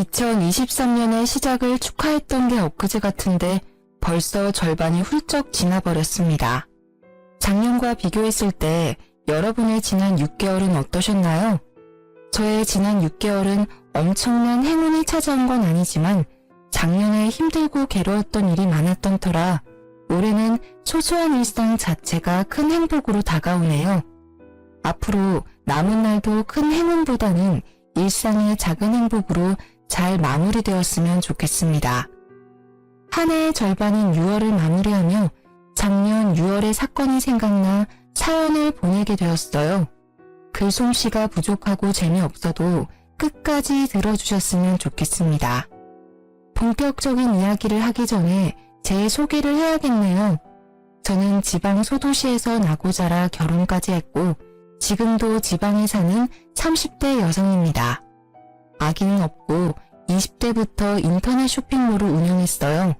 2023년의 시작을 축하했던 게 엊그제 같은데 벌써 절반이 훌쩍 지나버렸습니다. 작년과 비교했을 때 여러분의 지난 6개월은 어떠셨나요? 저의 지난 6개월은 엄청난 행운이 찾아온 건 아니지만 작년에 힘들고 괴로웠던 일이 많았던 터라 올해는 소소한 일상 자체가 큰 행복으로 다가오네요. 앞으로 남은 날도 큰 행운보다는 일상의 작은 행복으로 잘 마무리되었으면 좋겠습니다. 한 해의 절반인 6월을 마무리하며 작년 6월의 사건이 생각나 사연을 보내게 되었어요. 글솜씨가 부족하고 재미없어도 끝까지 들어주셨으면 좋겠습니다. 본격적인 이야기를 하기 전에 제 소개를 해야겠네요. 저는 지방 소도시에서 나고 자라 결혼까지 했고 지금도 지방에 사는 30대 여성입니다. 아기는 없고 20대부터 인터넷 쇼핑몰을 운영했어요.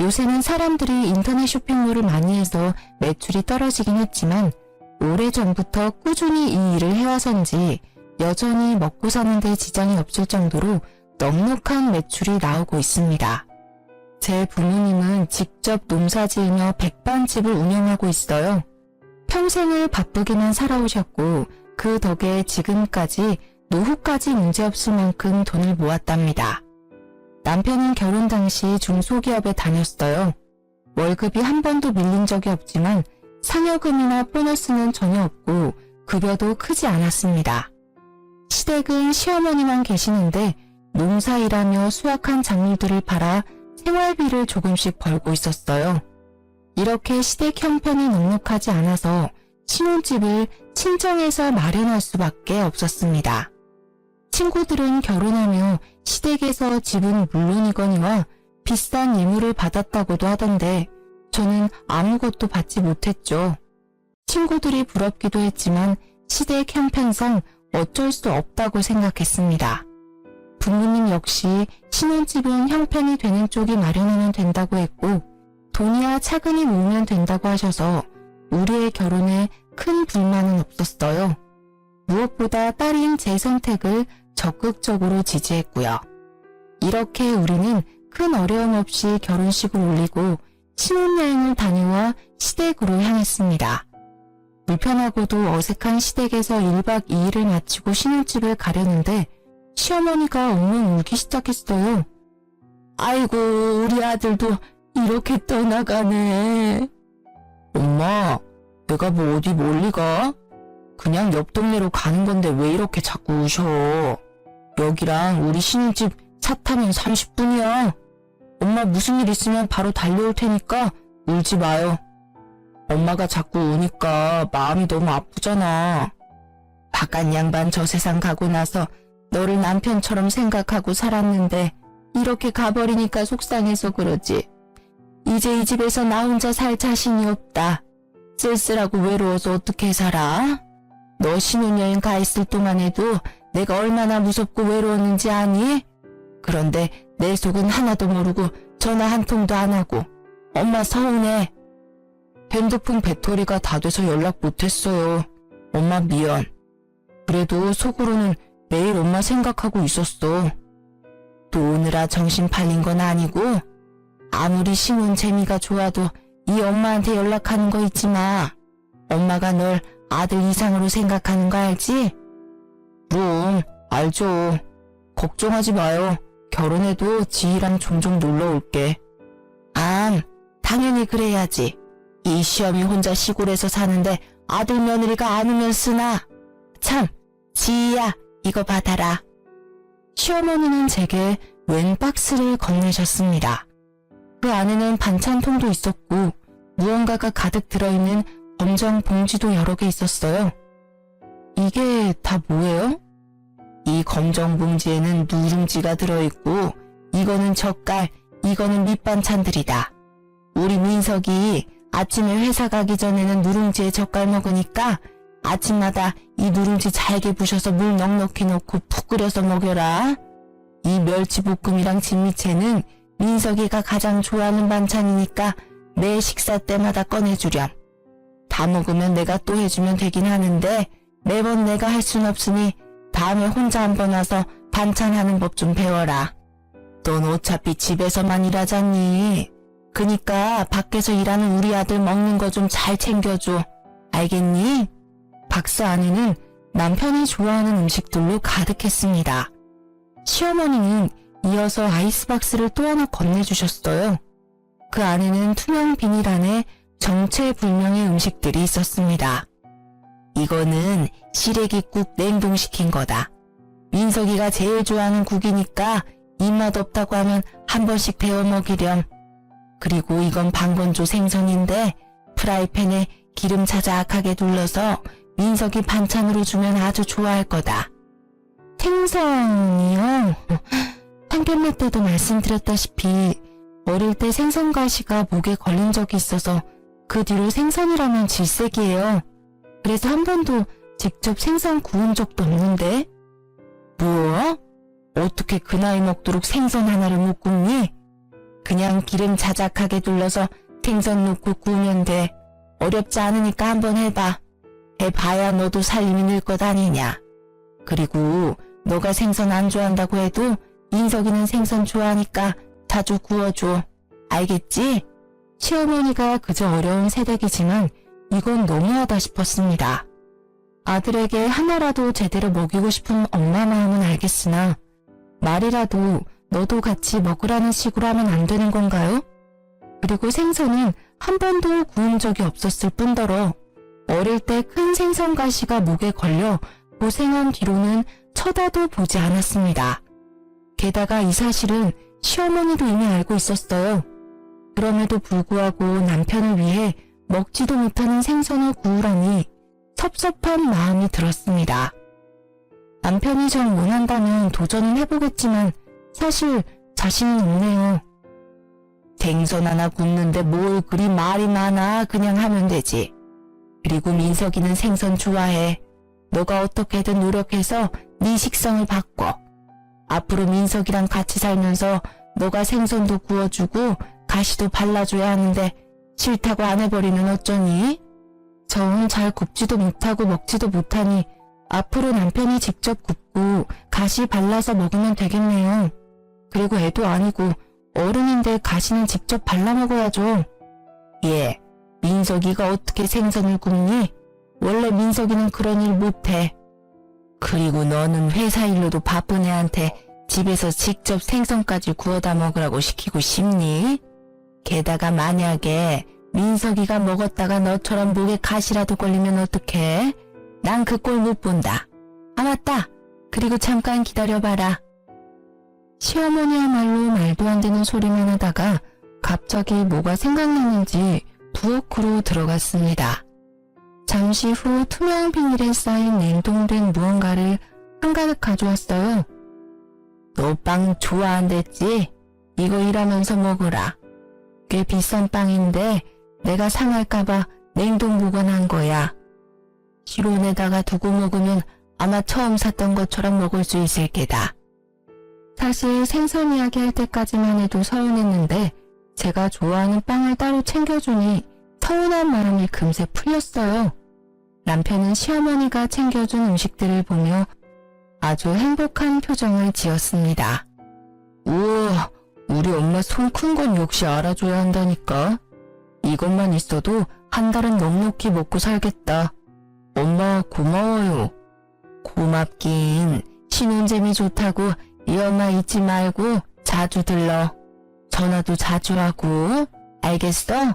요새는 사람들이 인터넷 쇼핑몰을 많이 해서 매출이 떨어지긴 했지만 오래전부터 꾸준히 이 일을 해와서인지 여전히 먹고 사는데 지장이 없을 정도로 넉넉한 매출이 나오고 있습니다. 제 부모님은 직접 농사지으며 백반집을 운영하고 있어요. 평생을 바쁘게만 살아오셨고 그 덕에 지금까지 노후까지 문제없을 만큼 돈을 모았답니다. 남편은 결혼 당시 중소기업에 다녔어요. 월급이 한 번도 밀린 적이 없지만 상여금이나 보너스는 전혀 없고 급여도 크지 않았습니다. 시댁은 시어머니만 계시는데 농사일하며 수확한 작물들을 팔아 생활비를 조금씩 벌고 있었어요. 이렇게 시댁 형편이 넉넉하지 않아서 신혼집을 친정에서 마련할 수밖에 없었습니다. 친구들은 결혼하며 시댁에서 집은 물론이거니와 비싼 예물을 받았다고도 하던데 저는 아무것도 받지 못했죠. 친구들이 부럽기도 했지만 시댁 형편상 어쩔 수 없다고 생각했습니다. 부모님 역시 신혼집은 형편이 되는 쪽이 마련하면 된다고 했고 돈이야 차근히 모으면 된다고 하셔서 우리의 결혼에 큰 불만은 없었어요. 무엇보다 딸인 제 선택을 적극적으로 지지했고요. 이렇게 우리는 큰 어려움 없이 결혼식을 올리고 신혼여행을 다녀와 시댁으로 향했습니다. 불편하고도 어색한 시댁에서 1박 2일을 마치고 신혼집을 가려는데 시어머니가 엉엉 울기 시작했어요. 아이고 우리 아들도 이렇게 떠나가네. 엄마, 내가 뭐 어디 멀리 가? 그냥 옆 동네로 가는 건데 왜 이렇게 자꾸 우셔? 여기랑 우리 신혼집 차 타면 30분이야. 엄마 무슨 일 있으면 바로 달려올 테니까 울지 마요. 엄마가 자꾸 우니까 마음이 너무 아프잖아. 바깥 양반 저 세상 가고 나서 너를 남편처럼 생각하고 살았는데 이렇게 가버리니까 속상해서 그러지. 이제 이 집에서 나 혼자 살 자신이 없다. 쓸쓸하고 외로워서 어떻게 살아? 너 신혼여행 가 있을 동안에도 내가 얼마나 무섭고 외로웠는지 아니? 그런데 내 속은 하나도 모르고 전화 한 통도 안 하고 엄마 서운해. 핸드폰 배터리가 다 돼서 연락 못했어요. 엄마 미안. 그래도 속으로는 매일 엄마 생각하고 있었어. 또 오느라 정신 팔린 건 아니고 아무리 신혼 재미가 좋아도 이 엄마한테 연락하는 거 잊지 마. 엄마가 널 아들 이상으로 생각하는 거 알지? 그럼 알죠. 걱정하지 마요. 결혼해도 지희랑 종종 놀러 올게. 당연히 그래야지. 이 시어미 혼자 시골에서 사는데 아들 며느리가 안 오면 쓰나. 참, 지희야 이거 받아라. 시어머니는 제게 웬 박스를 건네셨습니다. 그 안에는 반찬통도 있었고 무언가가 가득 들어있는 검정 봉지도 여러 개 있었어요. 이게 다 뭐예요? 이 검정 봉지에는 누룽지가 들어있고 이거는 젓갈, 이거는 밑반찬들이다. 우리 민석이 아침에 회사 가기 전에는 누룽지에 젓갈 먹으니까 아침마다 이 누룽지 잘게 부셔서 물 넉넉히 넣고 푹 끓여서 먹여라. 이 멸치볶음이랑 진미채는 민석이가 가장 좋아하는 반찬이니까 매 식사 때마다 꺼내주렴. 다 먹으면 내가 또 해주면 되긴 하는데 매번 내가 할 순 없으니 다음에 혼자 한번 와서 반찬하는 법 좀 배워라. 넌 어차피 집에서만 일하잖니. 그니까 밖에서 일하는 우리 아들 먹는 거 좀 잘 챙겨줘. 알겠니? 박스 안에는 남편이 좋아하는 음식들로 가득했습니다. 시어머니는 이어서 아이스박스를 또 하나 건네주셨어요. 그 안에는 투명 비닐 안에 정체불명의 음식들이 있었습니다. 이거는 시래기국 냉동시킨 거다. 민석이가 제일 좋아하는 국이니까 입맛 없다고 하면 한 번씩 데워 먹이렴. 그리고 이건 방건조 생선인데 프라이팬에 기름 자작하게 둘러서 민석이 반찬으로 주면 아주 좋아할 거다. 생선이요? 상견례 때도 말씀드렸다시피 어릴 때 생선가시가 목에 걸린 적이 있어서 그 뒤로 생선이라면 질색이에요. 그래서 한 번도 직접 생선 구운 적도 없는데. 뭐? 어떻게 그 나이 먹도록 생선 하나를 못 굽니? 그냥 기름 자작하게 둘러서 생선 넣고 구우면 돼. 어렵지 않으니까 한번 해봐. 해봐야 너도 살림이 늘 것 아니냐. 그리고 너가 생선 안 좋아한다고 해도 민석이는 생선 좋아하니까 자주 구워줘. 알겠지? 시어머니가 그저 어려운 새댁이지만 이건 너무하다 싶었습니다. 아들에게 하나라도 제대로 먹이고 싶은 엄마 마음은 알겠으나 말이라도 너도 같이 먹으라는 식으로 하면 안 되는 건가요? 그리고 생선은 한 번도 구운 적이 없었을 뿐더러 어릴 때 큰 생선 가시가 목에 걸려 고생한 뒤로는 쳐다도 보지 않았습니다. 게다가 이 사실은 시어머니도 이미 알고 있었어요. 그럼에도 불구하고 남편을 위해 먹지도 못하는 생선을 구우라니 섭섭한 마음이 들었습니다. 남편이 정 원한다면 도전은 해보겠지만 사실 자신은 없네요. 생선 하나 굽는데 뭘 그리 말이 많아. 그냥 하면 되지. 그리고 민석이는 생선 좋아해. 너가 어떻게든 노력해서 네 식성을 바꿔. 앞으로 민석이랑 같이 살면서 너가 생선도 구워주고 가시도 발라줘야 하는데 싫다고 안 해버리면 어쩌니? 전 잘 굽지도 못하고 먹지도 못하니 앞으로 남편이 직접 굽고 가시 발라서 먹으면 되겠네요. 그리고 애도 아니고 어른인데 가시는 직접 발라 먹어야죠. 예, 민석이가 어떻게 생선을 굽니? 원래 민석이는 그런 일 못해. 그리고 너는 회사 일로도 바쁜 애한테 집에서 직접 생선까지 구워다 먹으라고 시키고 싶니? 게다가 만약에 민석이가 먹었다가 너처럼 목에 가시라도 걸리면 어떡해? 난 그 꼴 못 본다. 아 맞다. 그리고 잠깐 기다려봐라. 시어머니야말로 말도 안 되는 소리만 하다가 갑자기 뭐가 생각났는지 부엌으로 들어갔습니다. 잠시 후 투명 비닐에 쌓인 냉동된 무언가를 한가득 가져왔어요. 너 빵 좋아한댔지? 이거 일하면서 먹어라. 꽤 비싼 빵인데 내가 상할까봐 냉동 보관한 거야. 실온에다가 두고 먹으면 아마 처음 샀던 것처럼 먹을 수 있을 게다. 사실 생선 이야기 할 때까지만 해도 서운했는데 제가 좋아하는 빵을 따로 챙겨주니 서운한 마음이 금세 풀렸어요. 남편은 시어머니가 챙겨준 음식들을 보며 아주 행복한 표정을 지었습니다. 우와, 우리 엄마 손 큰 건 역시 알아줘야 한다니까. 이것만 있어도 한 달은 넉넉히 먹고 살겠다. 엄마 고마워요. 고맙긴. 신혼재미 좋다고 이 엄마 잊지 말고 자주 들러. 전화도 자주 하고. 알겠어?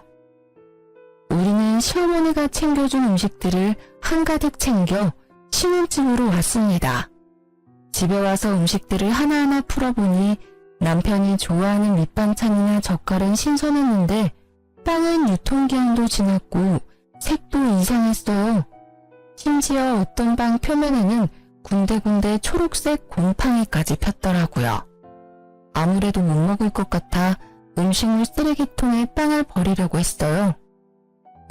우리는 시어머니가 챙겨준 음식들을 한가득 챙겨 신혼집으로 왔습니다. 집에 와서 음식들을 하나하나 풀어보니 남편이 좋아하는 밑반찬이나 젓갈은 신선했는데 빵은 유통기한도 지났고 색도 이상했어요. 심지어 어떤 빵 표면에는 군데군데 초록색 곰팡이까지 폈더라고요. 아무래도 못 먹을 것 같아 음식물 쓰레기통에 빵을 버리려고 했어요.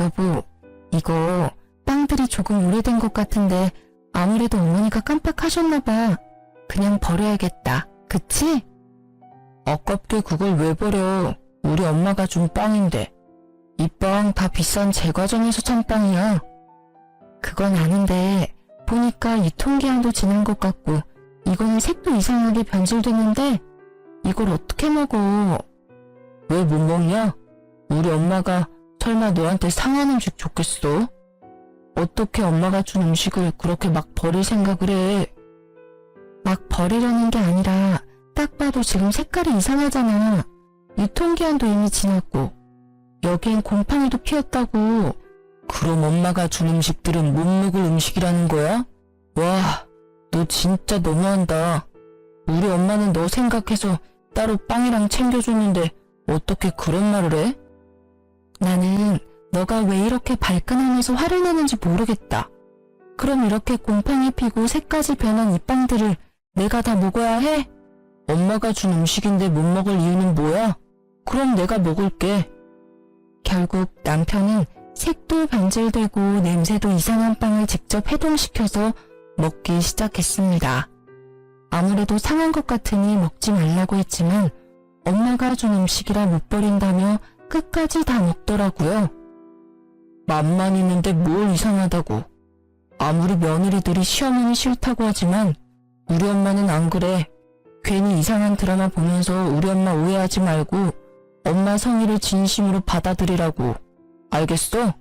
여보, 이거 빵들이 조금 오래된 것 같은데 아무래도 어머니가 깜빡하셨나봐. 그냥 버려야겠다. 그치? 아깝게 그걸 왜 버려. 우리 엄마가 준 빵인데. 이 빵 다 비싼 제과점에서 산 빵이야. 그건 아는데 보니까 유통기한도 지난 것 같고 이거는 색도 이상하게 변질됐는데 이걸 어떻게 먹어? 왜 못 먹냐? 우리 엄마가 설마 너한테 상한 음식 줬겠어? 어떻게 엄마가 준 음식을 그렇게 막 버릴 생각을 해? 막 버리려는 게 아니라 딱 봐도 지금 색깔이 이상하잖아. 유통기한도 이미 지났고 여기엔 곰팡이도 피었다고. 그럼 엄마가 준 음식들은 못 먹을 음식이라는 거야? 와, 너 진짜 너무한다. 우리 엄마는 너 생각해서 따로 빵이랑 챙겨줬는데 어떻게 그런 말을 해? 나는 너가 왜 이렇게 발끈하면서 화를 내는지 모르겠다. 그럼 이렇게 곰팡이 피고 색까지 변한 이 빵들을 내가 다 먹어야 해? 엄마가 준 음식인데 못 먹을 이유는 뭐야? 그럼 내가 먹을게. 결국 남편은 색도 변질되고 냄새도 이상한 빵을 직접 해동시켜서 먹기 시작했습니다. 아무래도 상한 것 같으니 먹지 말라고 했지만 엄마가 준 음식이라 못 버린다며 끝까지 다 먹더라고요. 맛만 있는데 뭘 이상하다고. 아무리 며느리들이 시어머니 싫다고 하지만 우리 엄마는 안 그래. 괜히 이상한 드라마 보면서 우리 엄마 오해하지 말고 엄마 성의를 진심으로 받아들이라고. 알겠어?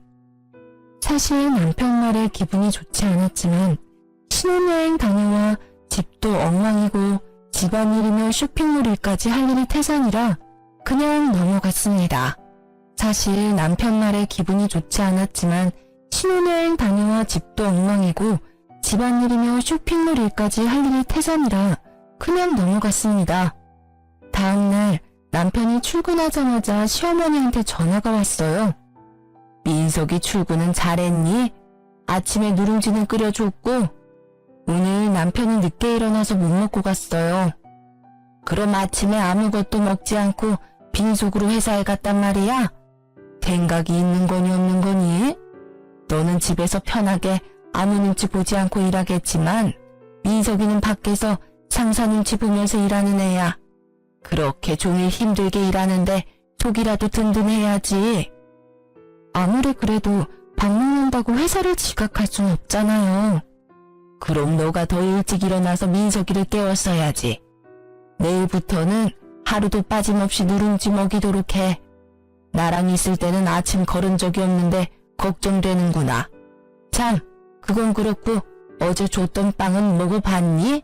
사실 남편 말에 기분이 좋지 않았지만 신혼여행 다녀와 집도 엉망이고 집안일이며 쇼핑몰 일까지 할 일이 태산이라 그냥 넘어갔습니다. 사실 남편 말에 기분이 좋지 않았지만 신혼여행 다녀와 집도 엉망이고 집안일이며 쇼핑몰 일까지 할 일이 태산이라 그냥 넘어갔습니다. 다음날 남편이 출근하자마자 시어머니한테 전화가 왔어요. 민석이 출근은 잘했니? 아침에 누룽지는 끓여줬고 오늘 남편이 늦게 일어나서 못 먹고 갔어요. 그럼 아침에 아무것도 먹지 않고 빈속으로 회사에 갔단 말이야? 생각이 있는 거니 없는 거니? 너는 집에서 편하게 아무 눈치 보지 않고 일하겠지만 민석이는 밖에서 상사 눈치 보면서 일하는 애야. 그렇게 종일 힘들게 일하는데 속이라도 든든해야지. 아무리 그래도 밥 먹는다고 회사를 지각할 순 없잖아요. 그럼 너가 더 일찍 일어나서 민석이를 깨웠어야지. 내일부터는 하루도 빠짐없이 누룽지 먹이도록 해. 나랑 있을 때는 아침 걸은 적이 없는데 걱정되는구나. 참, 그건 그렇고 어제 줬던 빵은 먹어봤니?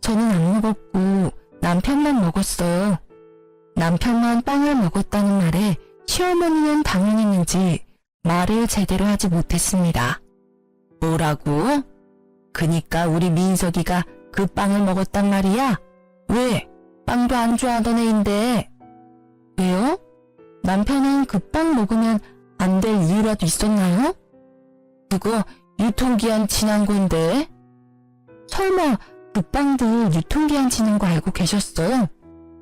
저는 안 먹었고 남편만 먹었어요. 남편만 빵을 먹었다는 말에 시어머니는 당황했는지 말을 제대로 하지 못했습니다. 뭐라고? 그니까 우리 민석이가 그 빵을 먹었단 말이야? 왜? 빵도 안 좋아하던 애인데. 왜요? 남편은 그 빵 먹으면 안 될 이유라도 있었나요? 그거 유통기한 지난 건데. 설마 그 빵들 유통기한 지난 거 알고 계셨어요?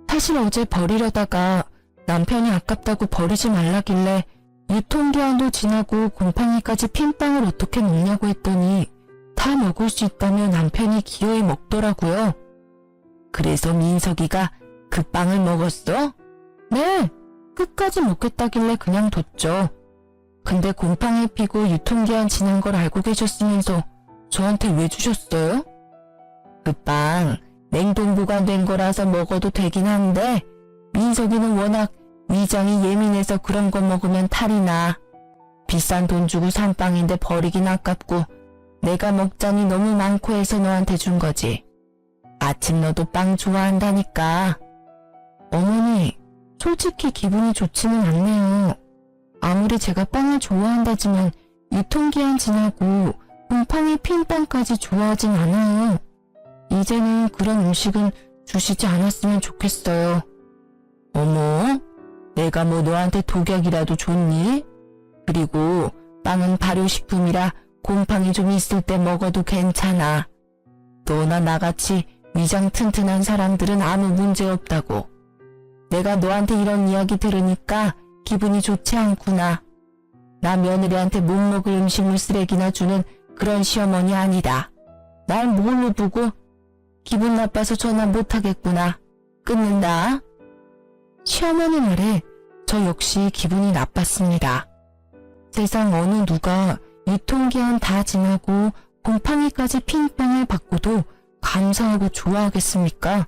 사실 어제 버리려다가 남편이 아깝다고 버리지 말라길래 유통기한도 지나고 곰팡이까지 핀 빵을 어떻게 먹냐고 했더니 다 먹을 수 있다며 남편이 기어이 먹더라고요. 그래서 민석이가 그 빵을 먹었어? 네, 끝까지 먹겠다길래 그냥 뒀죠. 근데 곰팡이 피고 유통기한 지난 걸 알고 계셨으면서 저한테 왜 주셨어요? 그 빵 냉동 보관된 거라서 먹어도 되긴 한데 민석이는 워낙 위장이 예민해서 그런 거 먹으면 탈이 나. 비싼 돈 주고 산 빵인데 버리긴 아깝고 내가 먹자니 너무 많고 해서 너한테 준 거지. 아침 너도 빵 좋아한다니까. 어머니, 솔직히 기분이 좋지는 않네요. 아무리 제가 빵을 좋아한다지만 유통기한 지나고 곰팡이 핀 빵까지 좋아하진 않아요. 이제는 그런 음식은 주시지 않았으면 좋겠어요. 어머, 내가 뭐 너한테 독약이라도 줬니? 그리고 빵은 발효식품이라 곰팡이 좀 있을 때 먹어도 괜찮아. 너나 나같이 위장 튼튼한 사람들은 아무 문제 없다고. 내가 너한테 이런 이야기 들으니까 기분이 좋지 않구나. 나 며느리한테 못 먹을 음식물 쓰레기나 주는 그런 시어머니 아니다. 날 뭘로 보고 기분 나빠서 전화 못하겠구나. 끊는다. 시어머니 말에 저 역시 기분이 나빴습니다. 세상 어느 누가 유통기한 다 지나고 곰팡이까지 핀 빵을 받고도 감사하고 좋아하겠습니까?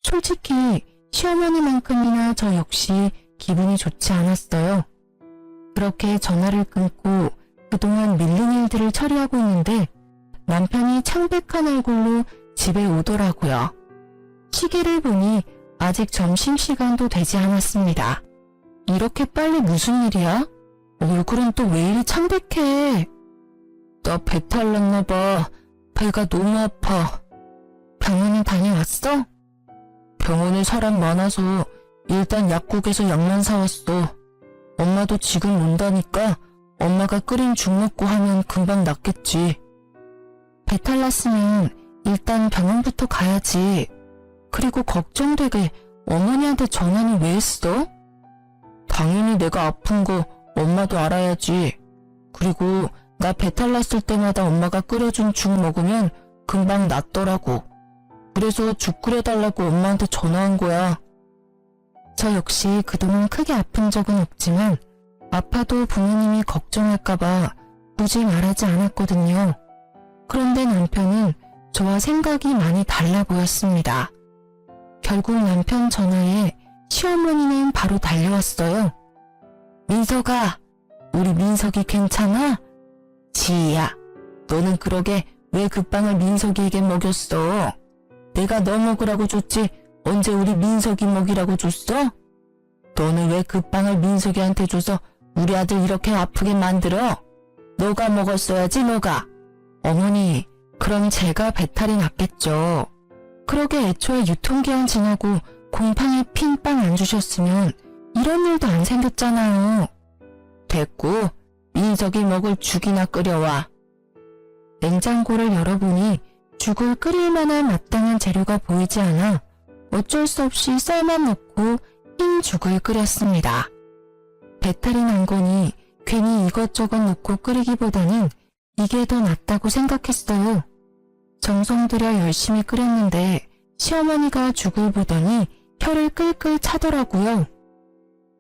솔직히 시어머니만큼이나 저 역시 기분이 좋지 않았어요. 그렇게 전화를 끊고 그동안 밀린 일들을 처리하고 있는데 남편이 창백한 얼굴로 집에 오더라고요. 시계를 보니 아직 점심시간도 되지 않았습니다. 이렇게 빨리 무슨 일이야? 얼굴은 또 왜 이리 창백해? 나 배탈 났나 봐. 배가 너무 아파. 병원에 다녀왔어? 병원에 사람 많아서 일단 약국에서 약만 사왔어. 엄마도 지금 온다니까 엄마가 끓인 죽 먹고 하면 금방 낫겠지. 배탈 났으면 일단 병원부터 가야지. 그리고 걱정되게 어머니한테 전화는 왜 했어? 당연히 내가 아픈 거 엄마도 알아야지. 그리고 나 배탈 났을 때마다 엄마가 끓여준 죽 먹으면 금방 낫더라고. 그래서 죽 끓여달라고 엄마한테 전화한 거야. 저 역시 그동안 크게 아픈 적은 없지만 아파도 부모님이 걱정할까봐 굳이 말하지 않았거든요. 그런데 남편은 저와 생각이 많이 달라 보였습니다. 결국 남편 전화에 시어머니는 바로 달려왔어요. 민석아, 우리 민석이 괜찮아? 지희야, 너는 그러게 왜 그 빵을 민석이에게 먹였어? 내가 너 먹으라고 줬지 언제 우리 민석이 먹이라고 줬어? 너는 왜 그 빵을 민석이한테 줘서 우리 아들 이렇게 아프게 만들어? 너가 먹었어야지 너가. 어머니, 그럼 제가 배탈이 났겠죠. 그러게 애초에 유통기한 지나고 곰팡이 핀 빵 안 주셨으면 이런 일도 안 생겼잖아요. 됐고, 민석이 먹을 죽이나 끓여와. 냉장고를 열어보니 죽을 끓일 만한 마땅한 재료가 보이지 않아 어쩔 수 없이 쌀만 넣고 흰 죽을 끓였습니다. 배탈이 난 거니 괜히 이것저것 넣고 끓이기보다는 이게 더 낫다고 생각했어요. 정성 들여 열심히 끓였는데 시어머니가 죽을 보더니 혀를 끌끌 차더라고요.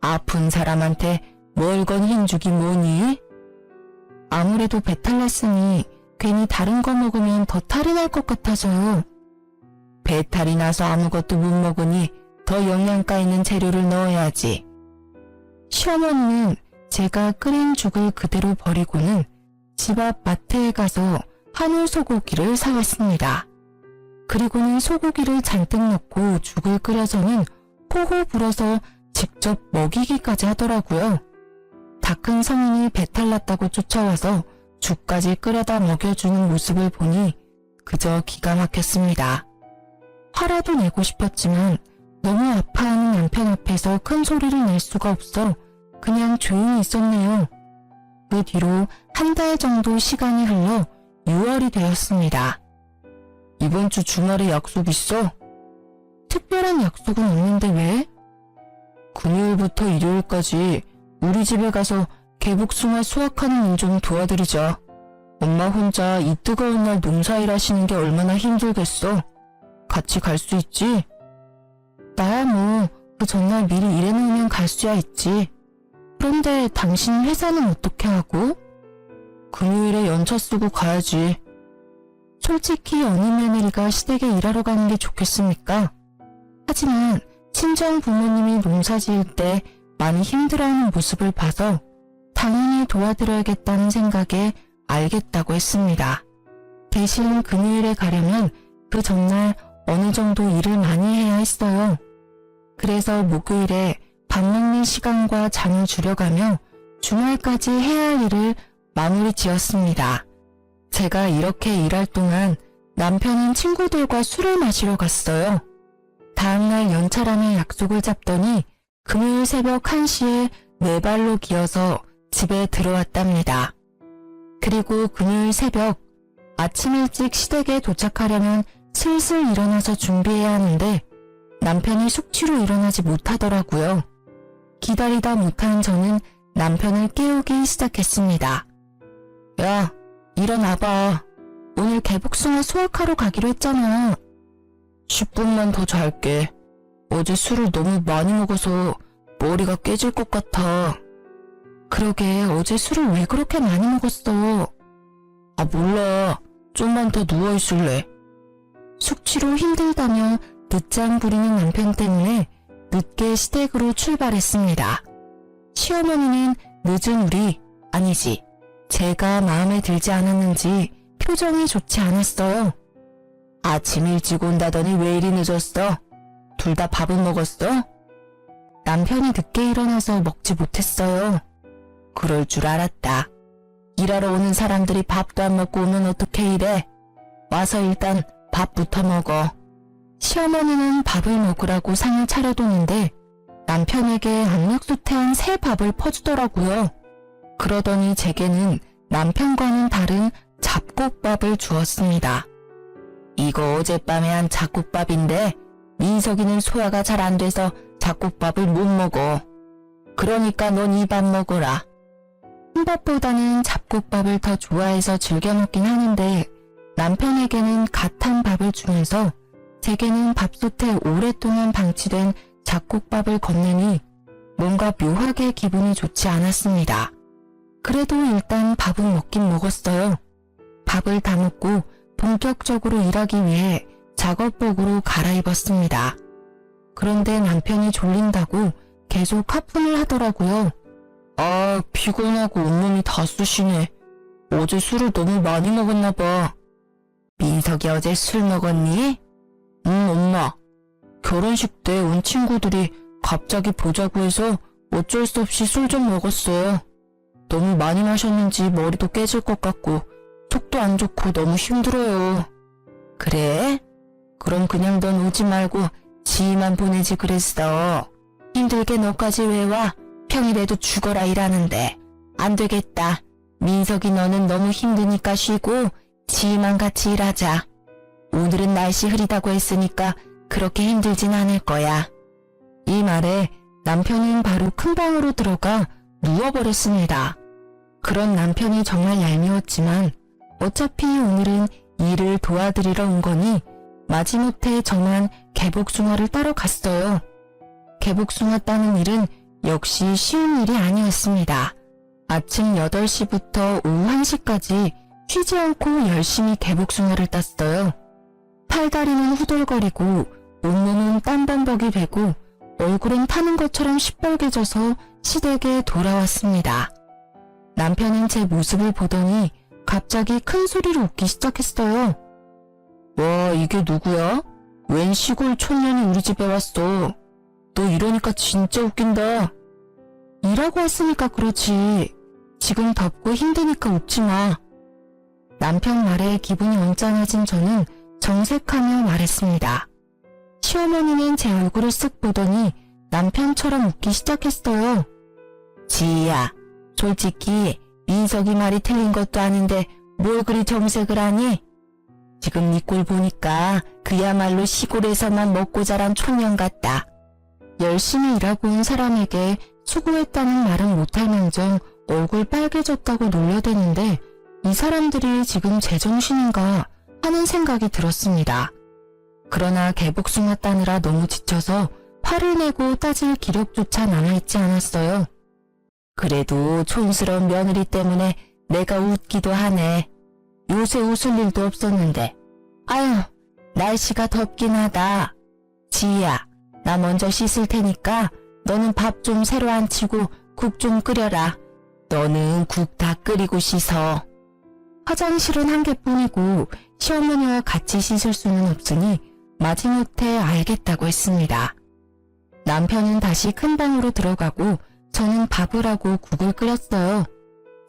아픈 사람한테 뭘 건 흰죽이 뭐니? 아무래도 배탈 났으니 괜히 다른 거 먹으면 더 탈이 날 것 같아서요. 배탈이 나서 아무것도 못 먹으니 더 영양가 있는 재료를 넣어야지. 시어머니는 제가 끓인 죽을 그대로 버리고는 집 앞 마트에 가서 한우 소고기를 사왔습니다. 그리고는 소고기를 잔뜩 넣고 죽을 끓여서는 호호 불어서 직접 먹이기까지 하더라고요. 다 큰 성인이 배탈 났다고 쫓아와서 죽까지 끓여다 먹여주는 모습을 보니 그저 기가 막혔습니다. 화라도 내고 싶었지만 너무 아파하는 남편 앞에서 큰 소리를 낼 수가 없어 그냥 조용히 있었네요. 그 뒤로 한 달 정도 시간이 흘러 6월이 되었습니다. 이번 주 주말에 약속 있어? 특별한 약속은 없는데 왜? 금요일부터 일요일까지 우리 집에 가서 개복숭아 수확하는 일 좀 도와드리자. 엄마 혼자 이 뜨거운 날 농사일 하시는 게 얼마나 힘들겠어. 같이 갈 수 있지? 나야 뭐 그 전날 미리 일해놓으면 갈 수야 있지. 그런데 당신 회사는 어떻게 하고? 금요일에 연차 쓰고 가야지. 솔직히 어느 며느리가 시댁에 일하러 가는 게 좋겠습니까? 하지만 친정 부모님이 농사 지을 때 많이 힘들어하는 모습을 봐서 당연히 도와드려야겠다는 생각에 알겠다고 했습니다. 대신 금요일에 가려면 그 전날 어느 정도 일을 많이 해야 했어요. 그래서 목요일에 밥 먹는 시간과 잠을 줄여가며 주말까지 해야 할 일을 마무리 지었습니다. 제가 이렇게 일할 동안 남편은 친구들과 술을 마시러 갔어요. 다음날 연차라며 약속을 잡더니 금요일 새벽 1시에 네 발로 기어서 집에 들어왔답니다. 그리고 금요일 새벽 아침 일찍 시댁에 도착하려면 슬슬 일어나서 준비해야 하는데 남편이 숙취로 일어나지 못하더라고요. 기다리다 못한 저는 남편을 깨우기 시작했습니다. 야, 일어나봐. 오늘 개복숭아 수확하러 가기로 했잖아. 10분만 더 잘게. 어제 술을 너무 많이 먹어서 머리가 깨질 것 같아. 그러게 어제 술을 왜 그렇게 많이 먹었어? 아 몰라. 좀만 더 누워있을래. 숙취로 힘들다며 늦장 부리는 남편 때문에 늦게 시댁으로 출발했습니다. 시어머니는 늦은 우리, 아니지, 제가 마음에 들지 않았는지 표정이 좋지 않았어요. 아침 일찍 온다더니 왜 이리 늦었어? 둘 다 밥은 먹었어? 남편이 늦게 일어나서 먹지 못했어요. 그럴 줄 알았다. 일하러 오는 사람들이 밥도 안 먹고 오면 어떻게 이래? 와서 일단 밥부터 먹어. 시어머니는 밥을 먹으라고 상을 차려두는데 남편에게 압력솥에 새 밥을 퍼주더라고요. 그러더니 제게는 남편과는 다른 잡곡밥을 주었습니다. 이거 어젯밤에 한 잡곡밥인데 민석이는 소화가 잘 안 돼서 잡곡밥을 못 먹어. 그러니까 넌 이 밥 먹어라. 흰밥보다는 잡곡밥을 더 좋아해서 즐겨 먹긴 하는데 남편에게는 갓한 밥을 주면서 제게는 밥솥에 오랫동안 방치된 잡곡밥을 건네니 뭔가 묘하게 기분이 좋지 않았습니다. 그래도 일단 밥은 먹긴 먹었어요. 밥을 다 먹고 본격적으로 일하기 위해 작업복으로 갈아입었습니다. 그런데 남편이 졸린다고 계속 하품을 하더라고요. 아, 피곤하고 온몸이 다 쑤시네. 어제 술을 너무 많이 먹었나 봐. 민석이 어제 술 먹었니? 응, 엄마. 결혼식 때 온 친구들이 갑자기 보자고 해서 어쩔 수 없이 술 좀 먹었어요. 너무 많이 마셨는지 머리도 깨질 것 같고 속도 안 좋고 너무 힘들어요. 그래? 그럼 그냥 넌 오지 말고 지희만 보내지 그랬어. 힘들게 너까지 왜 와? 평일에도 죽어라 일하는데. 안 되겠다. 민석이 너는 너무 힘드니까 쉬고 지희만 같이 일하자. 오늘은 날씨 흐리다고 했으니까 그렇게 힘들진 않을 거야. 이 말에 남편은 바로 큰 방으로 들어가 누워버렸습니다. 그런 남편이 정말 얄미웠지만 어차피 오늘은 일을 도와드리러 온 거니 마지못해 저만 개복숭아를 따러 갔어요. 개복숭아 따는 일은 역시 쉬운 일이 아니었습니다. 아침 8시부터 오후 1시까지 쉬지 않고 열심히 개복숭아를 땄어요. 팔다리는 후들거리고 온몸은 땀범벅이 되고 얼굴은 타는 것처럼 시뻘개져서 시댁에 돌아왔습니다. 남편은 제 모습을 보더니 갑자기 큰 소리로 웃기 시작했어요. 와, 이게 누구야? 웬 시골 촌년이 우리 집에 왔어. 너 이러니까 진짜 웃긴다. 일하고 왔으니까 그렇지. 지금 덥고 힘드니까 웃지 마. 남편 말에 기분이 언짢아진 저는 정색하며 말했습니다. 시어머니는 제 얼굴을 쓱 보더니 남편처럼 웃기 시작했어요. 지희야, 솔직히 민석이 말이 틀린 것도 아닌데 뭘 그리 정색을 하니? 지금 네 꼴 보니까 그야말로 시골에서만 먹고 자란 촌년 같다. 열심히 일하고 온 사람에게 수고했다는 말은 못할 망정 얼굴 빨개졌다고 놀려대는데 이 사람들이 지금 제정신인가 하는 생각이 들었습니다. 그러나 개복숭아 따느라 너무 지쳐서 화를 내고 따질 기력조차 남아있지 않았어요. 그래도 촌스러운 며느리 때문에 내가 웃기도 하네. 요새 웃을 일도 없었는데. 아유, 날씨가 덥긴 하다. 지희야, 나 먼저 씻을 테니까 너는 밥 좀 새로 안 치고 국 좀 끓여라. 너는 국 다 끓이고 씻어. 화장실은 한 개뿐이고 시어머니와 같이 씻을 수는 없으니 마지못해 알겠다고 했습니다. 남편은 다시 큰 방으로 들어가고 저는 밥을 하고 국을 끓였어요.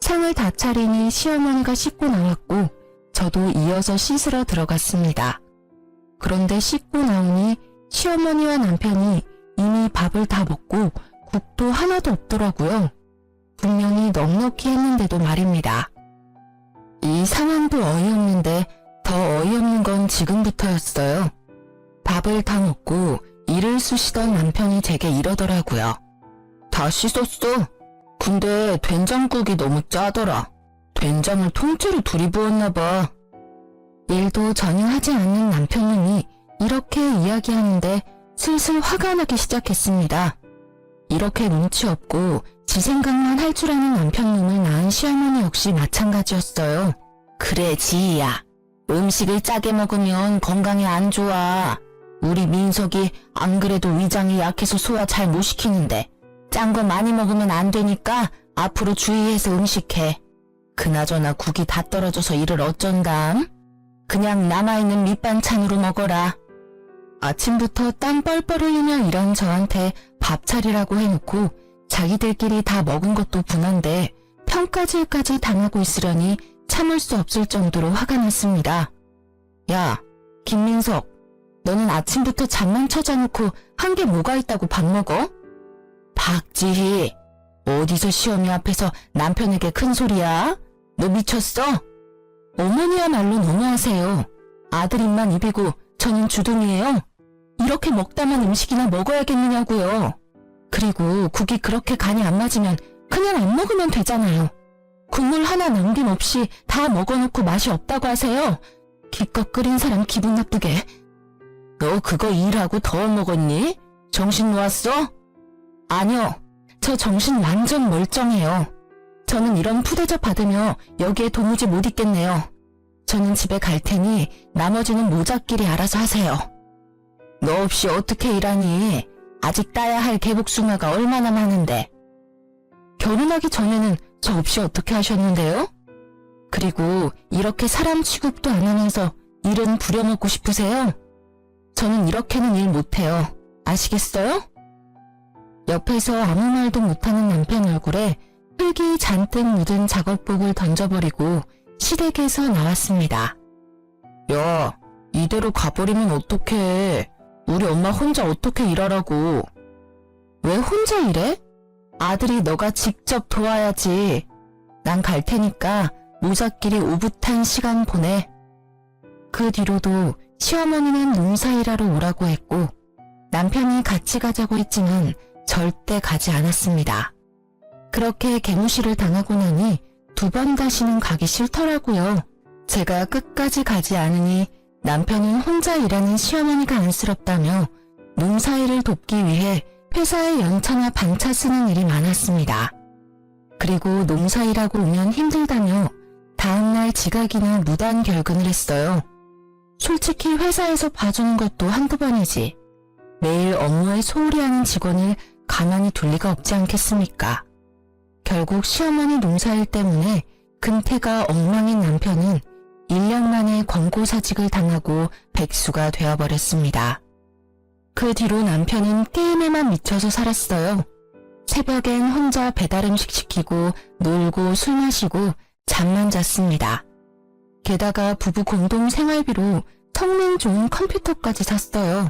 상을 다 차리니 시어머니가 씻고 나왔고 저도 이어서 씻으러 들어갔습니다. 그런데 씻고 나오니 시어머니와 남편이 이미 밥을 다 먹고 국도 하나도 없더라고요. 분명히 넉넉히 했는데도 말입니다. 이 상황도 어이없는데 더 어이없는 건 지금부터였어요. 밥을 다 먹고 이를 쑤시던 남편이 제게 이러더라고요. 다 씻었어. 근데 된장국이 너무 짜더라. 된장을 통째로 둘이 부었나 봐. 일도 전혀 하지 않는 남편님이 이렇게 이야기하는데 슬슬 화가 나기 시작했습니다. 이렇게 눈치 없고 지 생각만 할 줄 아는 남편님을 낳은 시어머니 역시 마찬가지였어요. 그래, 지희야. 음식을 짜게 먹으면 건강에 안 좋아. 우리 민석이 안 그래도 위장이 약해서 소화 잘 못 시키는데 짠 거 많이 먹으면 안 되니까 앞으로 주의해서 음식해. 그나저나 국이 다 떨어져서 이를 어쩐담? 그냥 남아있는 밑반찬으로 먹어라. 아침부터 땀 뻘뻘 흘리며 일한 저한테 밥 차리라고 해놓고 자기들끼리 다 먹은 것도 분한데 평가질까지 당하고 있으려니 참을 수 없을 정도로 화가 났습니다. 야, 김민석, 너는 아침부터 잠만 쳐자놓고 한 게 뭐가 있다고 밥 먹어? 박지희, 어디서 시어미 앞에서 남편에게 큰 소리야? 너 미쳤어? 어머니야말로 너무하세요. 아들 입만 입이고 저는 주둥이에요. 이렇게 먹다만 음식이나 먹어야겠느냐고요. 그리고 국이 그렇게 간이 안 맞으면 그냥 안 먹으면 되잖아요. 국물 하나 남김없이 다 먹어놓고 맛이 없다고 하세요. 기껏 끓인 사람 기분 나쁘게. 너 그거 일하고 더 먹었니? 정신 놓았어? 아니요. 저 정신 완전 멀쩡해요. 저는 이런 푸대접 받으며 여기에 도무지 못 있겠네요. 저는 집에 갈 테니 나머지는 모자끼리 알아서 하세요. 너 없이 어떻게 일하니? 아직 따야 할 개복숭아가 얼마나 많은데. 결혼하기 전에는 저 없이 어떻게 하셨는데요? 그리고 이렇게 사람 취급도 안 하면서 일은 부려먹고 싶으세요? 저는 이렇게는 일 못해요. 아시겠어요? 옆에서 아무 말도 못하는 남편 얼굴에 흙이 잔뜩 묻은 작업복을 던져버리고 시댁에서 나왔습니다. 야, 이대로 가버리면 어떡해. 우리 엄마 혼자 어떻게 일하라고. 왜 혼자 일해? 아들이 너가 직접 도와야지. 난 갈 테니까 모자끼리 오붓한 시간 보내. 그 뒤로도 시어머니는 농사일하러 오라고 했고 남편이 같이 가자고 했지만 절대 가지 않았습니다. 그렇게 개무시를 당하고 나니 2번 다시는 가기 싫더라고요. 제가 끝까지 가지 않으니 남편은 혼자 일하는 시어머니가 안쓰럽다며 농사일을 돕기 위해 회사에 연차나 반차 쓰는 일이 많았습니다. 그리고 농사일하고 오면 힘들다며 다음날 지각이나 무단 결근을 했어요. 솔직히 회사에서 봐주는 것도 한두 번이지. 매일 업무에 소홀히 하는 직원을 가만히 둘 리가 없지 않겠습니까? 결국 시어머니 농사일 때문에 근태가 엉망인 남편은 1년 만에 권고사직을 당하고 백수가 되어버렸습니다. 그 뒤로 남편은 게임에만 미쳐서 살았어요. 새벽엔 혼자 배달음식 시키고 놀고 술 마시고 잠만 잤습니다. 게다가 부부 공동 생활비로 성능 좋은 컴퓨터까지 샀어요.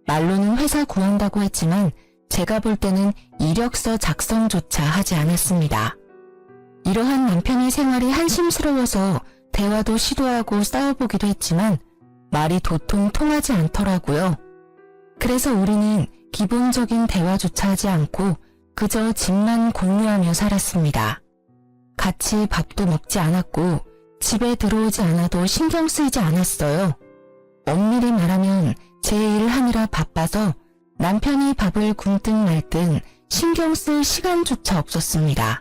말로는 회사 구한다고 했지만 제가 볼 때는 이력서 작성조차 하지 않았습니다. 이러한 남편의 생활이 한심스러워서 대화도 시도하고 싸워보기도 했지만 말이 도통 통하지 않더라고요. 그래서 우리는 기본적인 대화조차 하지 않고 그저 집만 공유하며 살았습니다. 같이 밥도 먹지 않았고 집에 들어오지 않아도 신경 쓰이지 않았어요. 엄밀히 말하면 제 일을 하느라 바빠서 남편이 밥을 굶든 말든 신경 쓸 시간조차 없었습니다.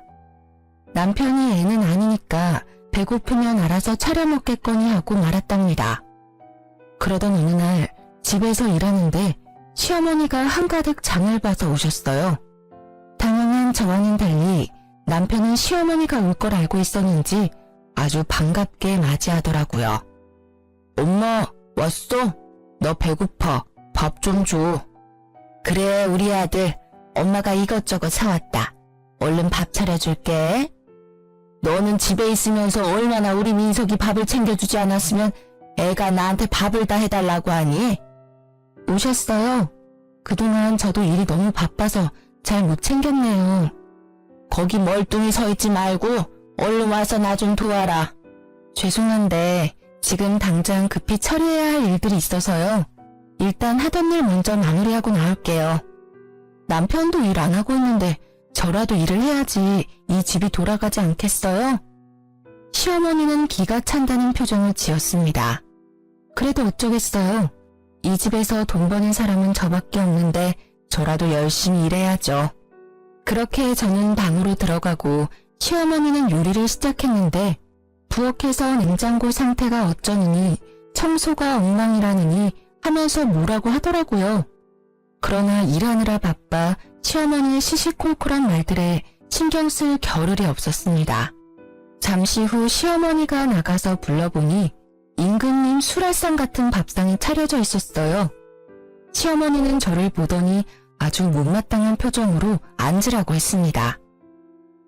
남편이 애는 아니니까 배고프면 알아서 차려 먹겠거니 하고 말았답니다. 그러던 어느 날 집에서 일하는데 시어머니가 한가득 장을 봐서 오셨어요. 당황한 저와는 달리 남편은 시어머니가 올 걸 알고 있었는지 아주 반갑게 맞이하더라고요. 엄마, 왔어? 너 배고파. 밥 좀 줘. 그래, 우리 아들. 엄마가 이것저것 사왔다. 얼른 밥 차려줄게. 너는 집에 있으면서 얼마나 우리 민석이 밥을 챙겨주지 않았으면 애가 나한테 밥을 다 해달라고 하니? 오셨어요. 그동안 저도 일이 너무 바빠서 잘 못 챙겼네요. 거기 멀뚱히 서 있지 말고 얼른 와서 나 좀 도와라. 죄송한데 지금 당장 급히 처리해야 할 일들이 있어서요. 일단 하던 일 먼저 마무리하고 나올게요. 남편도 일 안 하고 있는데 저라도 일을 해야지 이 집이 돌아가지 않겠어요? 시어머니는 기가 찬다는 표정을 지었습니다. 그래도 어쩌겠어요. 이 집에서 돈 버는 사람은 저밖에 없는데 저라도 열심히 일해야죠. 그렇게 저는 방으로 들어가고 시어머니는 요리를 시작했는데 부엌에서 냉장고 상태가 어쩌느니 청소가 엉망이라느니 하면서 뭐라고 하더라고요. 그러나 일하느라 바빠 시어머니의 시시콜콜한 말들에 신경 쓸 겨를이 없었습니다. 잠시 후 시어머니가 나가서 불러보니 임금님 수라상 같은 밥상이 차려져 있었어요. 시어머니는 저를 보더니 아주 못마땅한 표정으로 앉으라고 했습니다.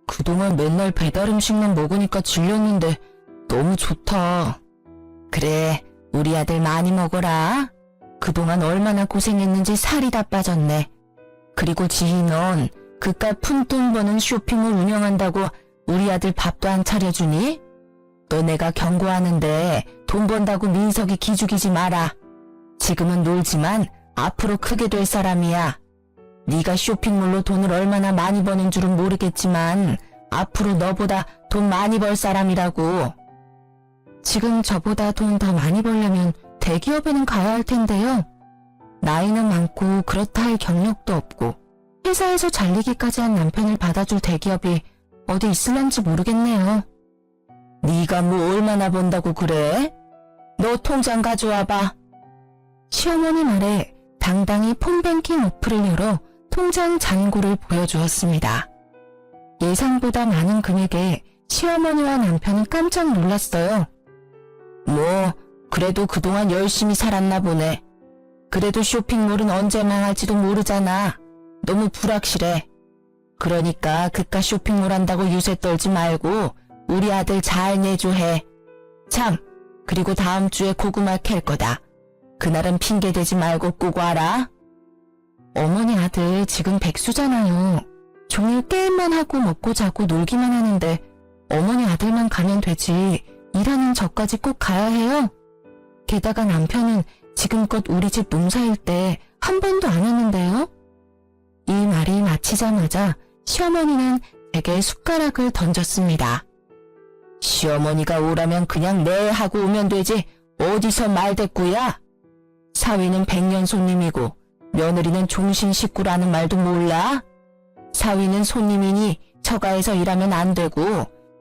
그동안 맨날 배달 음식만 먹으니까 질렸는데 너무 좋다. 그래, 우리 아들 많이 먹어라. 그동안 얼마나 고생했는지 살이 다 빠졌네. 그리고 지희 넌 그깟 푼돈 버는 쇼핑몰 운영한다고 우리 아들 밥도 안 차려주니? 너 내가 경고하는데 돈 번다고 민석이 기죽이지 마라. 지금은 놀지만 앞으로 크게 될 사람이야. 네가 쇼핑몰로 돈을 얼마나 많이 버는 줄은 모르겠지만 앞으로 너보다 돈 많이 벌 사람이라고. 지금 저보다 돈 더 많이 벌려면 대기업에는 가야 할 텐데요. 나이는 많고 그렇다 할 경력도 없고 회사에서 잘리기까지 한 남편을 받아줄 대기업이 어디 있을런지 모르겠네요. 네가 뭐 얼마나 번다고 그래? 너 통장 가져와봐. 시어머니 말에 당당히 폰뱅킹 어플을 열어 통장 잔고를 보여주었습니다. 예상보다 많은 금액에 시어머니와 남편은 깜짝 놀랐어요. 뭐 그래도 그동안 열심히 살았나 보네. 그래도 쇼핑몰은 언제 망할지도 모르잖아. 너무 불확실해. 그러니까 그깟 쇼핑몰 한다고 유세 떨지 말고 우리 아들 잘 내조해. 참, 그리고 다음 주에 고구마 캘 거다. 그날은 핑계대지 말고 꼭 와라. 어머니 아들 지금 백수잖아요. 종일 게임만 하고 먹고 자고 놀기만 하는데 어머니 아들만 가면 되지 일하는 저까지 꼭 가야 해요? 게다가 남편은 지금껏 우리 집 농사일 때 한 번도 안 했는데요. 이 말이 마치자마자 시어머니는 제게 숟가락을 던졌습니다. 시어머니가 오라면 그냥 네 하고 오면 되지 어디서 말대꾸야? 사위는 백년 손님이고 며느리는 종신 식구라는 말도 몰라? 사위는 손님이니 처가에서 일하면 안 되고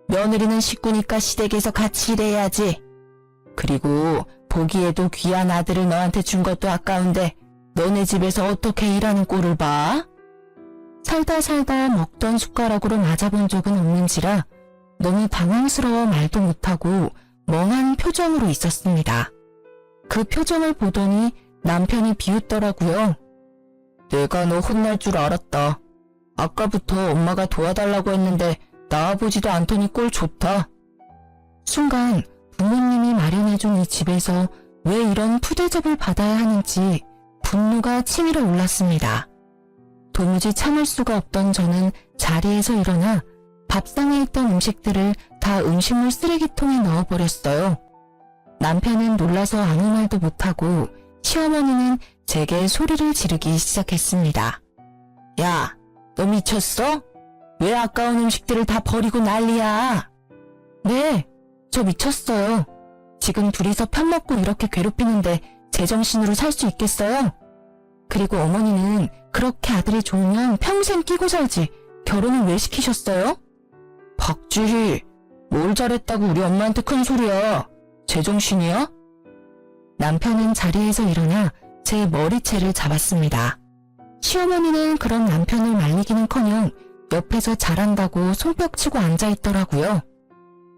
며느리는 식구니까 시댁에서 같이 일해야지. 그리고 보기에도 귀한 아들을 너한테 준 것도 아까운데 너네 집에서 어떻게 일하는 꼴을 봐? 살다 먹던 숟가락으로 맞아본 적은 없는지라 너무 당황스러워 말도 못하고 멍한 표정으로 있었습니다. 그 표정을 보더니 남편이 비웃더라고요. 내가 너 혼날 줄 알았다. 아까부터 엄마가 도와달라고 했는데 나와보지도 않더니 꼴 좋다. 순간 부모님이 마련해준 이 집에서 왜 이런 푸대접을 받아야 하는지 분노가 치밀어 올랐습니다. 도무지 참을 수가 없던 저는 자리에서 일어나 밥상에 있던 음식들을 다 음식물 쓰레기통에 넣어버렸어요. 남편은 놀라서 아무 말도 못하고 시어머니는 제게 소리를 지르기 시작했습니다. 야, 너 미쳤어? 왜 아까운 음식들을 다 버리고 난리야? 네, 저 미쳤어요. 지금 둘이서 편먹고 이렇게 괴롭히는데 제정신으로 살 수 있겠어요? 그리고 어머니는 그렇게 아들이 좋으면 평생 끼고 살지 결혼을 왜 시키셨어요? 박주희, 뭘 잘했다고 우리 엄마한테 큰 소리야. 제정신이야? 남편은 자리에서 일어나 제 머리채를 잡았습니다. 시어머니는 그런 남편을 말리기는커녕 옆에서 잘한다고 손뼉치고 앉아있더라고요.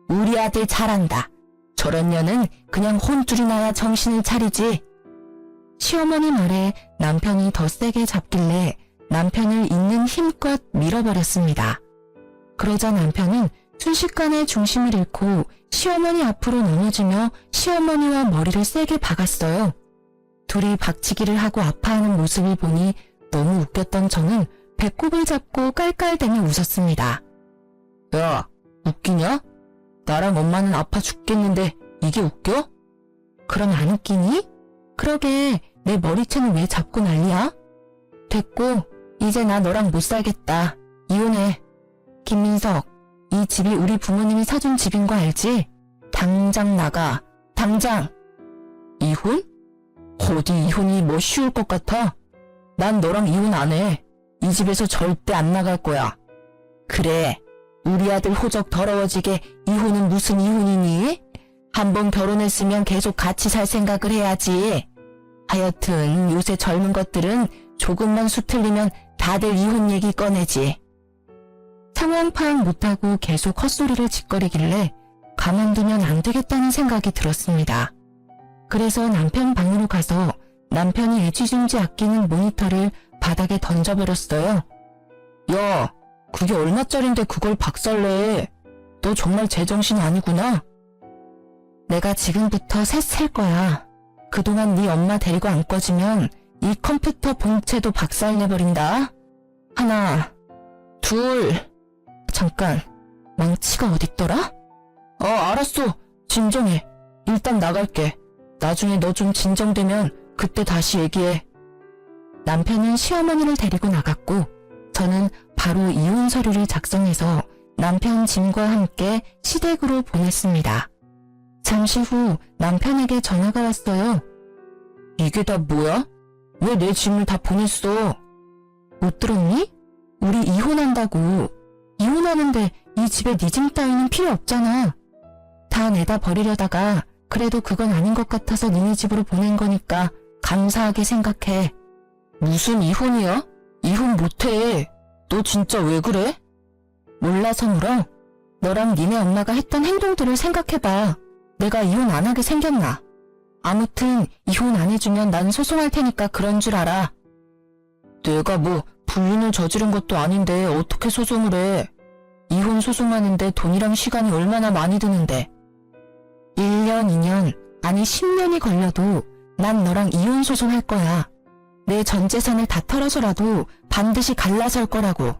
우리 아들 잘한다. 저런 년은 그냥 혼쭐이 나야 정신을 차리지. 시어머니 말에 남편이 더 세게 잡길래 남편을 있는 힘껏 밀어버렸습니다. 그러자 남편은 순식간에 중심을 잃고 시어머니 앞으로 넘어지며 시어머니와 머리를 세게 박았어요. 둘이 박치기를 하고 아파하는 모습을 보니 너무 웃겼던 저는 배꼽을 잡고 깔깔대며 웃었습니다. 야, 웃기냐? 나랑 엄마는 아파 죽겠는데 이게 웃겨? 그럼 안 웃기니? 그러게 내 머리채는 왜 잡고 난리야? 됐고 이제 나 너랑 못 살겠다. 이혼해. 김민석, 이 집이 우리 부모님이 사준 집인 거 알지? 당장 나가. 당장. 이혼? 어디 이혼이 뭐 쉬울 것 같아? 난 너랑 이혼 안 해. 이 집에서 절대 안 나갈 거야. 그래. 우리 아들 호적 더러워지게 이혼은 무슨 이혼이니? 한번 결혼했으면 계속 같이 살 생각을 해야지. 하여튼 요새 젊은 것들은 조금만 수틀리면 다들 이혼 얘기 꺼내지. 상황 파악 못하고 계속 헛소리를 짓거리길래 가만두면 안 되겠다는 생각이 들었습니다. 그래서 남편 방으로 가서 남편이 애지중지 아끼는 모니터를 바닥에 던져버렸어요. 야, 그게 얼마짜린데 그걸 박살내. 너 정말 제정신 아니구나. 내가 지금부터 셋 셀 거야. 그동안 네 엄마 데리고 안 꺼지면 이 컴퓨터 본체도 박살내버린다. 하나, 둘. 잠깐, 망치가 어딨더라? 알았어. 진정해. 일단 나갈게. 나중에 너 좀 진정되면 그때 다시 얘기해. 남편은 시어머니를 데리고 나갔고 저는 바로 이혼 서류를 작성해서 남편 짐과 함께 시댁으로 보냈습니다. 잠시 후 남편에게 전화가 왔어요. 이게 다 뭐야? 왜 내 짐을 다 보냈어? 못 들었니? 우리 이혼한다고. 이혼하는데 이 집에 네 짐 따위는 필요 없잖아. 다 내다 버리려다가 그래도 그건 아닌 것 같아서 니네 집으로 보낸 거니까 감사하게 생각해. 무슨 이혼이야? 이혼 못해. 너 진짜 왜 그래? 몰라서 물어? 너랑 니네 엄마가 했던 행동들을 생각해봐. 내가 이혼 안 하게 생겼나? 아무튼 이혼 안 해주면 난 소송할 테니까 그런 줄 알아. 내가 뭐 불륜을 저지른 것도 아닌데 어떻게 소송을 해? 이혼 소송하는데 돈이랑 시간이 얼마나 많이 드는데. 1년, 2년, 아니 10년이 걸려도 난 너랑 이혼 소송할 거야. 내 전 재산을 다 털어서라도 반드시 갈라설 거라고.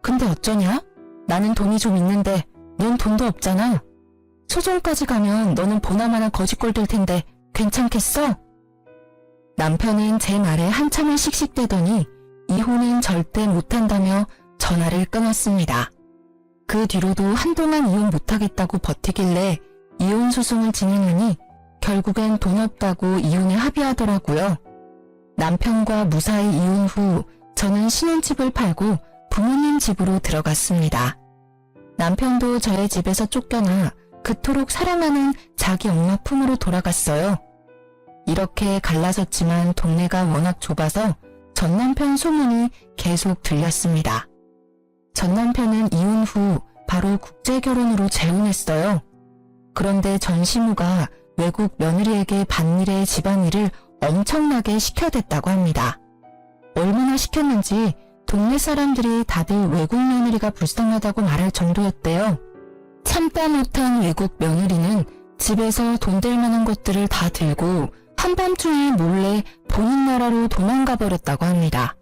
근데 어쩌냐? 나는 돈이 좀 있는데 넌 돈도 없잖아. 소송까지 가면 너는 보나마나 거지꼴 될 텐데 괜찮겠어? 남편은 제 말에 한참을 씩씩대더니 이혼은 절대 못한다며 전화를 끊었습니다. 그 뒤로도 한동안 이혼 못하겠다고 버티길래 이혼 소송을 진행하니 결국엔 돈 없다고 이혼에 합의하더라고요. 남편과 무사히 이혼 후 저는 신혼집을 팔고 부모님 집으로 들어갔습니다. 남편도 저의 집에서 쫓겨나 그토록 사랑하는 자기 엄마 품으로 돌아갔어요. 이렇게 갈라섰지만 동네가 워낙 좁아서 전 남편 소문이 계속 들렸습니다. 전 남편은 이혼 후 바로 국제결혼으로 재혼했어요. 그런데 전 시무가 외국 며느리에게 밭일에 집안일을 엄청나게 시켜댔다고 합니다. 얼마나 시켰는지 동네 사람들이 다들 외국 며느리가 불쌍하다고 말할 정도였대요. 참다 못한 외국 며느리는 집에서 돈 될 만한 것들을 다 들고 한밤중에 몰래 본인 나라로 도망가 버렸다고 합니다.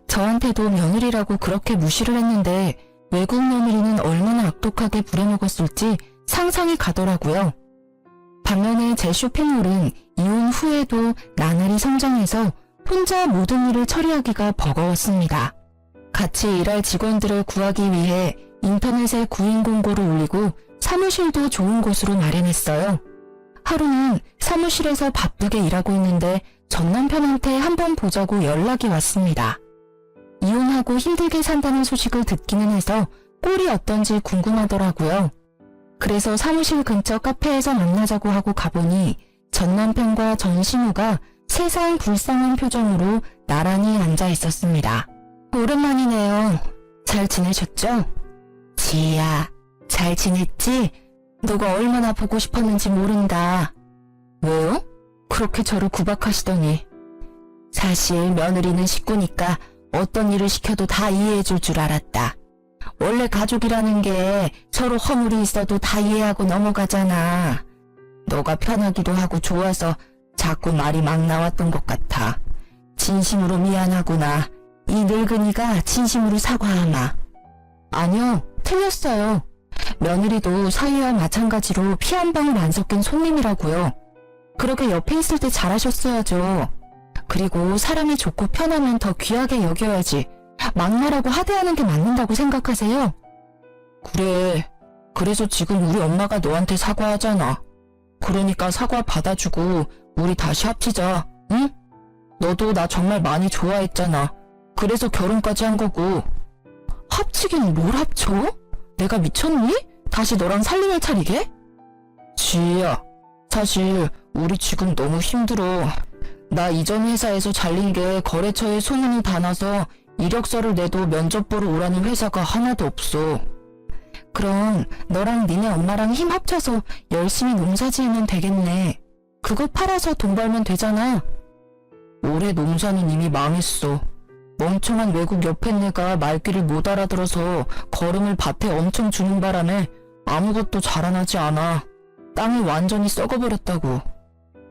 저한테도 며느리라고 그렇게 무시를 했는데 외국 며느리는 얼마나 악독하게 부려먹었을지 상상이 가더라고요. 반면에 제 쇼핑몰은 이혼 후에도 나날이 성장해서 혼자 모든 일을 처리하기가 버거웠습니다. 같이 일할 직원들을 구하기 위해 인터넷에 구인 공고를 올리고 사무실도 좋은 곳으로 마련했어요. 하루는 사무실에서 바쁘게 일하고 있는데 전 남편한테 한번 보자고 연락이 왔습니다. 이혼하고 힘들게 산다는 소식을 듣기는 해서 꼴이 어떤지 궁금하더라고요. 그래서 사무실 근처 카페에서 만나자고 하고 가보니 전 남편과 전 시누가 세상 불쌍한 표정으로 나란히 앉아 있었습니다. 오랜만이네요. 잘 지내셨죠? 지희야, 잘 지냈지? 너가 얼마나 보고 싶었는지 모른다. 왜요? 그렇게 저를 구박하시더니. 사실 며느리는 식구니까 어떤 일을 시켜도 다 이해해줄 줄 알았다. 원래 가족이라는 게 서로 허물이 있어도 다 이해하고 넘어가잖아. 너가 편하기도 하고 좋아서 자꾸 말이 막 나왔던 것 같아. 진심으로 미안하구나. 이 늙은이가 진심으로 사과하마. 아니요, 틀렸어요. 며느리도 사위와 마찬가지로 피 한 방울 안 섞인 손님이라고요. 그렇게 옆에 있을 때 잘하셨어야죠. 그리고 사람이 좋고 편하면 더 귀하게 여겨야지. 막말하고 하대하는 게 맞는다고 생각하세요? 그래. 그래서 지금 우리 엄마가 너한테 사과하잖아. 그러니까 사과 받아주고 우리 다시 합치자. 응? 너도 나 정말 많이 좋아했잖아. 그래서 결혼까지 한 거고. 합치긴 뭘 합쳐? 내가 미쳤니? 다시 너랑 살림을 차리게? 지희야, 사실 우리 지금 너무 힘들어. 나 이전 회사에서 잘린 게 거래처에 소문이 다 나서 이력서를 내도 면접 보러 오라는 회사가 하나도 없어. 그럼 너랑 니네 엄마랑 힘 합쳐서 열심히 농사 지으면 되겠네. 그거 팔아서 돈 벌면 되잖아. 올해 농사는 이미 망했어. 멍청한 외국 옆에네가 말귀를 못 알아들어서 거름을 밭에 엄청 주는 바람에 아무것도 자라나지 않아. 땅이 완전히 썩어버렸다고.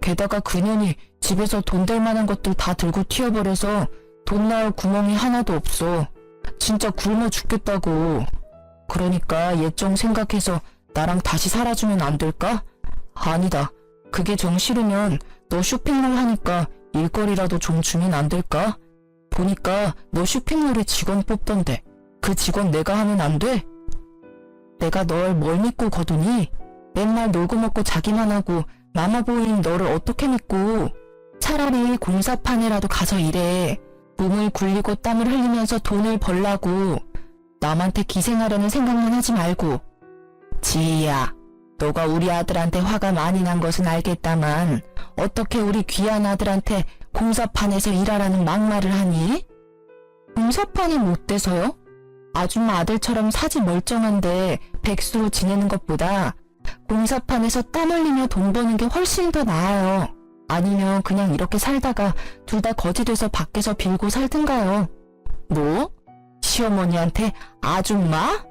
게다가 그년이 집에서 돈 될 만한 것들 다 들고 튀어버려서 돈 나올 구멍이 하나도 없어. 진짜 굶어 죽겠다고. 그러니까 옛정 생각해서 나랑 다시 살아주면 안 될까? 아니다. 그게 정 싫으면 너 쇼핑몰 하니까 일거리라도 좀 주면 안 될까? 보니까 너 쇼핑몰에 직원 뽑던데 그 직원 내가 하면 안 돼? 내가 널 뭘 믿고 거두니? 맨날 놀고 먹고 자기만 하고 마마보이인 너를 어떻게 믿고. 차라리 공사판에라도 가서 일해. 몸을 굴리고 땀을 흘리면서 돈을 벌라고. 남한테 기생하려는 생각만 하지 말고. 지희야, 너가 우리 아들한테 화가 많이 난 것은 알겠다만 어떻게 우리 귀한 아들한테 공사판에서 일하라는 막말을 하니? 공사판이 못 돼서요? 아줌마 아들처럼 사지 멀쩡한데 백수로 지내는 것보다 공사판에서 땀 흘리며 돈 버는 게 훨씬 더 나아요. 아니면 그냥 이렇게 살다가 둘 다 거지 돼서 밖에서 빌고 살든가요. 뭐? 시어머니한테 아줌마?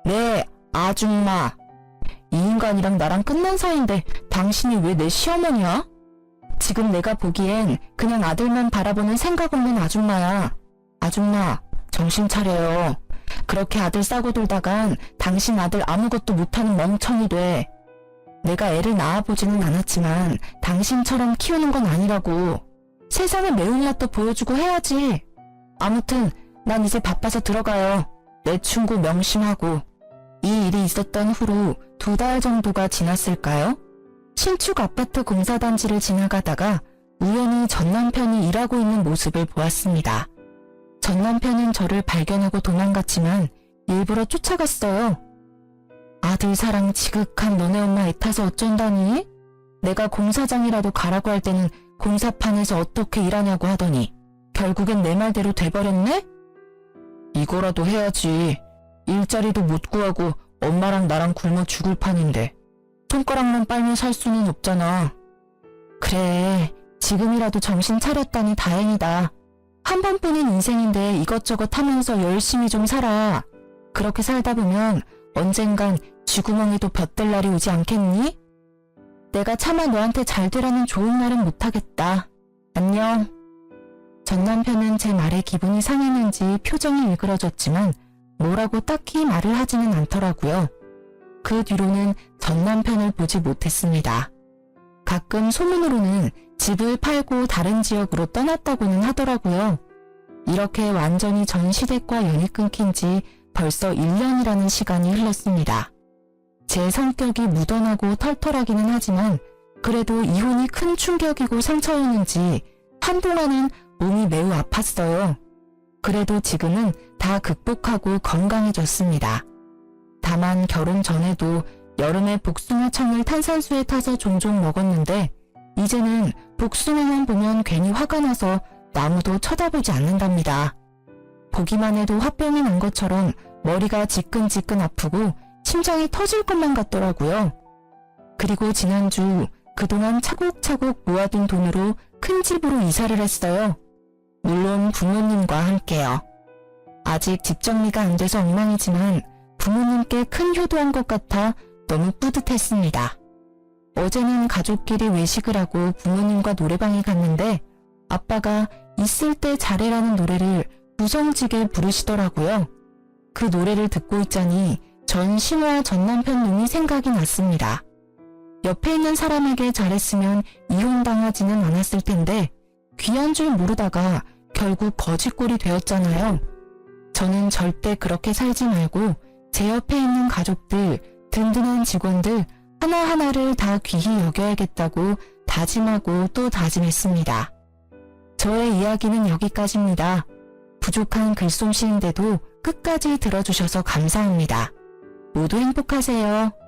네, 아줌마. 이 인간이랑 나랑 끝난 사이인데 당신이 왜 내 시어머니야? 지금 내가 보기엔 그냥 아들만 바라보는 생각 없는 아줌마야. 아줌마, 정신 차려요. 그렇게 아들 싸고 돌다간 당신 아들 아무것도 못하는 멍청이 돼. 내가 애를 낳아보지는 않았지만 당신처럼 키우는 건 아니라고. 세상에 매운맛도 보여주고 해야지. 아무튼 난 이제 바빠서 들어가요. 내 충고 명심하고. 이 일이 있었던 후로 2달 정도가 지났을까요? 신축 아파트 공사단지를 지나가다가 우연히 전 남편이 일하고 있는 모습을 보았습니다. 전 남편은 저를 발견하고 도망갔지만 일부러 쫓아갔어요. 아들 사랑 지극한 너네 엄마 애타서 어쩐다니? 내가 공사장이라도 가라고 할 때는 공사판에서 어떻게 일하냐고 하더니 결국엔 내 말대로 돼버렸네? 이거라도 해야지. 일자리도 못 구하고 엄마랑 나랑 굶어 죽을 판인데 손가락만 빨면 살 수는 없잖아. 그래, 지금이라도 정신 차렸다니 다행이다. 한 번뿐인 인생인데 이것저것 하면서 열심히 좀 살아. 그렇게 살다 보면 언젠간 쥐구멍에도 볕들 날이 오지 않겠니? 내가 차마 너한테 잘 되라는 좋은 말은 못하겠다. 안녕. 전 남편은 제 말에 기분이 상했는지 표정이 일그러졌지만 뭐라고 딱히 말을 하지는 않더라고요. 그 뒤로는 전 남편을 보지 못했습니다. 가끔 소문으로는 집을 팔고 다른 지역으로 떠났다고는 하더라고요. 이렇게 완전히 전 시댁과 연이 끊긴 지 벌써 1년이라는 시간이 흘렀습니다. 제 성격이 무던하고 털털하기는 하지만 그래도 이혼이 큰 충격이고 상처였는지 한동안은 몸이 매우 아팠어요. 그래도 지금은 다 극복하고 건강해졌습니다. 다만 결혼 전에도 여름에 복숭아청을 탄산수에 타서 종종 먹었는데 이제는 복숭아만 보면 괜히 화가 나서 나무도 쳐다보지 않는답니다. 보기만 해도 화병이 난 것처럼 머리가 지끈지끈 아프고 심장이 터질 것만 같더라고요. 그리고 지난주 그동안 차곡차곡 모아둔 돈으로 큰 집으로 이사를 했어요. 물론 부모님과 함께요. 아직 집 정리가 안 돼서 엉망이지만 부모님께 큰 효도한 것 같아 너무 뿌듯했습니다. 어제는 가족끼리 외식을 하고 부모님과 노래방에 갔는데 아빠가 있을 때 잘해라는 노래를 구성지게 부르시더라고요. 그 노래를 듣고 있자니 전 신화 전 남편 놈이 생각이 났습니다. 옆에 있는 사람에게 잘했으면 이혼당하지는 않았을 텐데 귀한 줄 모르다가 결국 거지꼴이 되었잖아요. 저는 절대 그렇게 살지 말고 제 옆에 있는 가족들, 든든한 직원들 하나하나를 다 귀히 여겨야겠다고 다짐하고 또 다짐했습니다. 저의 이야기는 여기까지입니다. 부족한 글솜씨인데도 끝까지 들어주셔서 감사합니다. 모두 행복하세요.